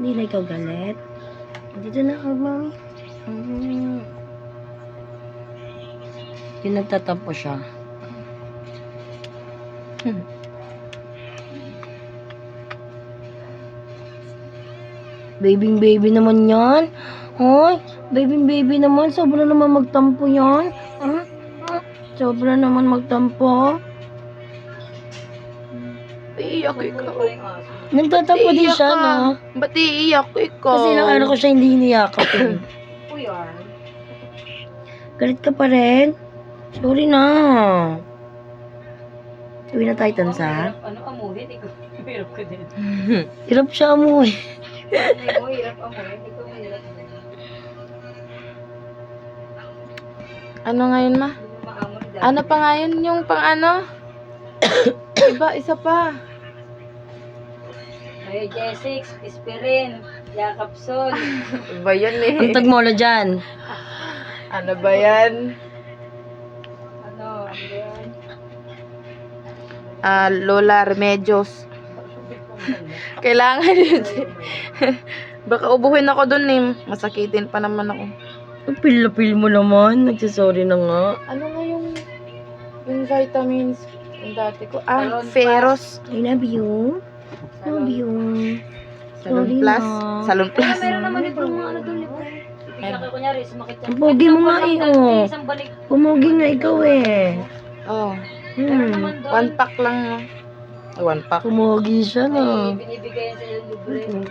Hindi na ikaw galit. Dito na ako, mami. Yung nagtatampo siya. Baby naman yan. Hoy, baby naman. Sobra naman magtampo yan. Sobra naman magtampo. Iiyak ikaw. Nagtatampo din siya, no? Ba't iiyak ikaw? Kasi ilang araw ko siya hindi iniyakap eh. Galit ka pa rin? Sorry na. Uwi na tayo, Tansa. Ano, amuhin? Ikaw, hirap ka din. Hirap siya amoy. Hindi mo, hirap amuhin. Ikaw, mahirap din. Ano ngayon, ma? Maamoy dahil. Ano pa ngayon yung pang ano? Iba, isa pa. Ay, J6, Pispirin, Yakapson. Ano ba yan Ang eh? tagmolo dyan. Ano ba yan? Ano yan? Lola Remedios. Kailangan yun. Baka ubuhin ako dun eh. Masakitin pa naman ako. Ang pil mo naman. Nagsasorry na nga. Ano nga yung vitamins yung dati ko? Salon Ferros. I love you. Love you. Salon Sorry Plus. na. Salon Kaya Plus. meron naman ito mga ano doon libre. Tignan ka kunyari, sumakit yan. Ang pogi mo nga eh, oh. Isang balik. Pumogi nga ikaw eh. Oh. Meron naman doon. 1 pack lang. Ay, 1 pack. Pumogi siya Ay, na. binibigay yan sa iyo libre. So,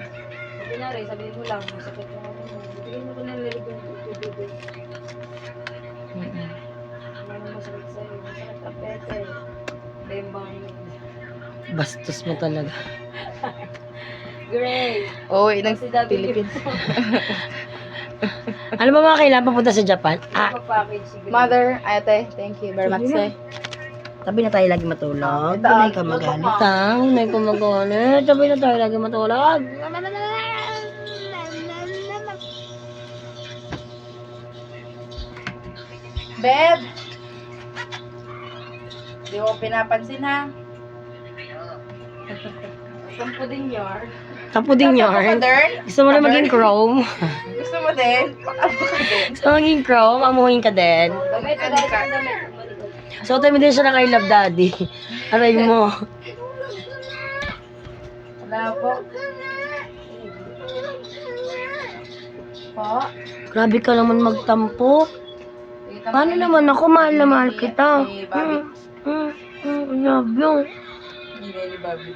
kunyari, sabihin mo lang, masakit na ako mo. Bibigyan mo ko ng libre ng tubig. Ano masakit sa'yo? Masakit ang pete. Bembang. Bastos mo talaga. Gray. Oh, inang Si David Philippines. Ano ba mga kailangan papunta sa Japan? Package si Gray. Mother, ate, thank you very much. Sige Tabi na tayo lagi matulog. Ito, Tunay ka magalit, ha? Tunay ka magalit. Tabi na tayo lagi matulog. Beb! Di ko pinapansin ha. Sampo din yar. Tapo din yarn. Gusto mo na maging chrome? Gusto mo din? Ano ka din? Gusto mo maging chrome? Amuhin ka din? Damit, guys, ang damit. So, tayo din siya ng I love daddy. Aray mo. Wala po. Po? Grabe ka naman magtampo. Paano naman ako? Mahal na mahal kita. Ni Bobby. Love you. Hindi ni Bobby.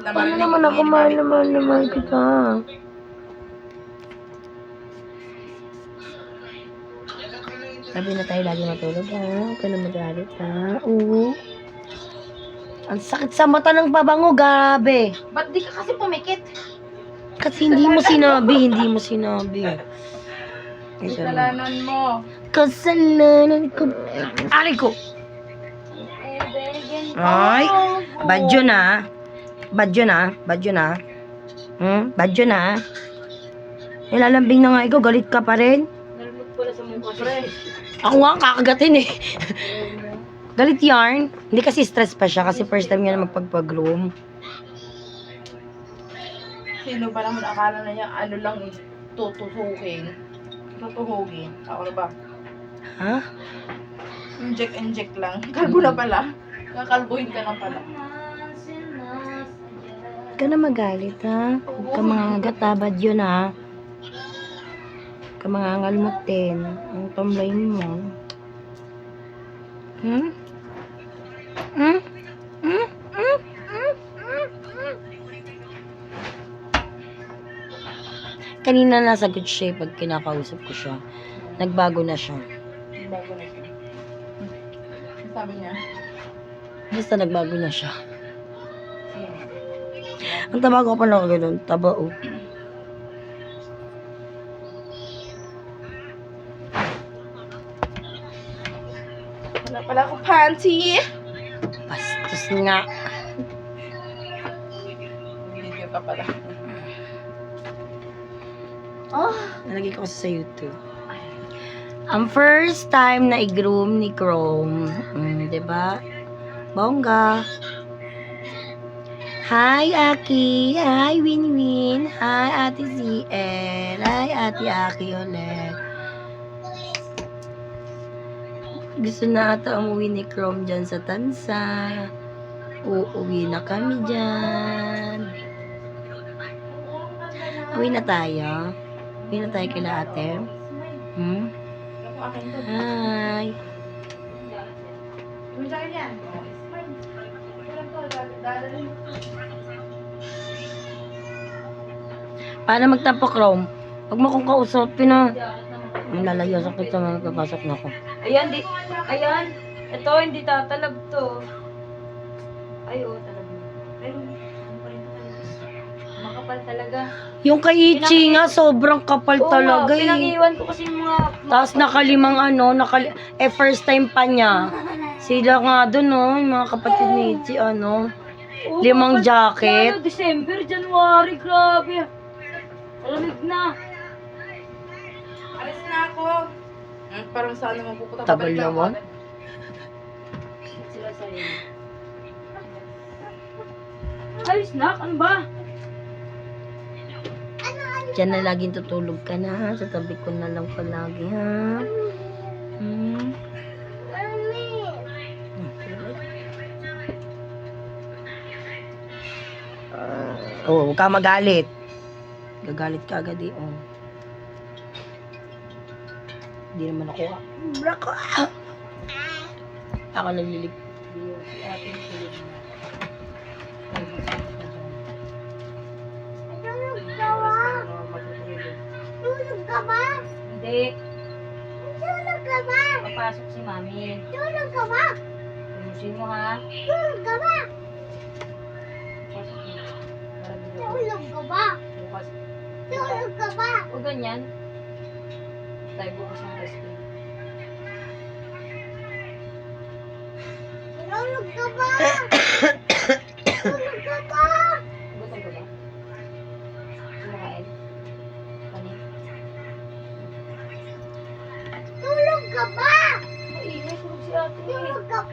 Paano naman ako? Mahal na mahal kita. Sabi na tayo lagi matulog, ha? Huwag ka na magalit, ha? Oo. Ang sakit sa mata ng babango, gabi. Ba't di ka kasi pumikit? Kasi hindi mo sinabi. Ay, sorry. Kasalanan mo. Kasalanan ko. Aray ko. Ay, badyo na. Badyo na. Badyo na. Nilalambing na nga ikaw, galit ka pa rin. Nalmut pala sa mukha. Ako nga, kakagatin eh. Galit yarn. Hindi kasi stress pa siya kasi first time niya na magpagpag-groom. Sino ba naman akala na niya ano lang eh, tutuhugin. Ako na ba? Ha? Inject lang. Kalbo na pala. Kakalbuhin ka na pala. Huwag ka na magalit, ha? Huwag ka mangangagat, ha? Badyo na. Huwag ka mangangalmutin. Ang tamlay mo. Kanina nasa good shape pag kinakausap ko siya. Nagbago na siya. Bago na siya. Sabi niya, Basta nagbago na siya. Ang taba ko pala ako ganun. Taba, oh. wala pala akong panty. Bastos nga. Video ka pala. Nalagay ko kasi sa YouTube. Ang first time na i-groom ni Chrome. Diba? Bongga. Hi, Aki. Hi, Winwin. Hi, Ate CL. Hi, Ate Aki ulit. Gusto na ata umuwi ni Chrome dyan sa Tansa. Uuwi na kami dyan. Uwi na tayo. Uwi na tayo kila ate. Hmm? Ako akin to. Hi. Yung sa akin yan. Oh, it's fine. Walang to, dadalhin mo. Paano magtampo, Chrome? Huwag mo kong kausapin na. Malalayo sa kita, magpapasok na ako. Ayan, ayan. Ito, hindi tatalab to. Ay, oo, talab na. Pero, ano pa rin ito talaga? Makapal talaga. Yung kay Ichi nga, sobrang kapal Oo talaga nga, eh. pinag-iwan ko kasi yung mga... Tapos nakalimang first time pa niya. Sila nga dun, no, yung mga kapatid ni Ichi, Oo, limang makapal. jacket. Lalo, December, January, grabe. Alamig na. Alis na ako. Parang saan naman pupunta? Tagal Babalik lang naman. ako. Sila sa'yo. Ay, snack, ano ba? Diyan na laging tutulog ka na, ha? Sa tabi ko na lang palagi, ha? Hmm? Huwag ka magalit. Gagalit ka agad eh, oh. Hindi naman ako, Brako! Ako naglilig. Si ating tulog na. Tulog ka ba? Hindi. Tulog ka ba? Papasok si mami. Tulog ka ba? Tumusin mo ha. Tulog ka ba? Pasok mo. Para dito. Tulog ka ba? Bukas. Tulog ka ba? O ganyan. Tayo bukas ng rest day. Tulog ka ba? Tulog ka ba? Gutom ka ba? Kumakain? Kanin? Tulog ka ba?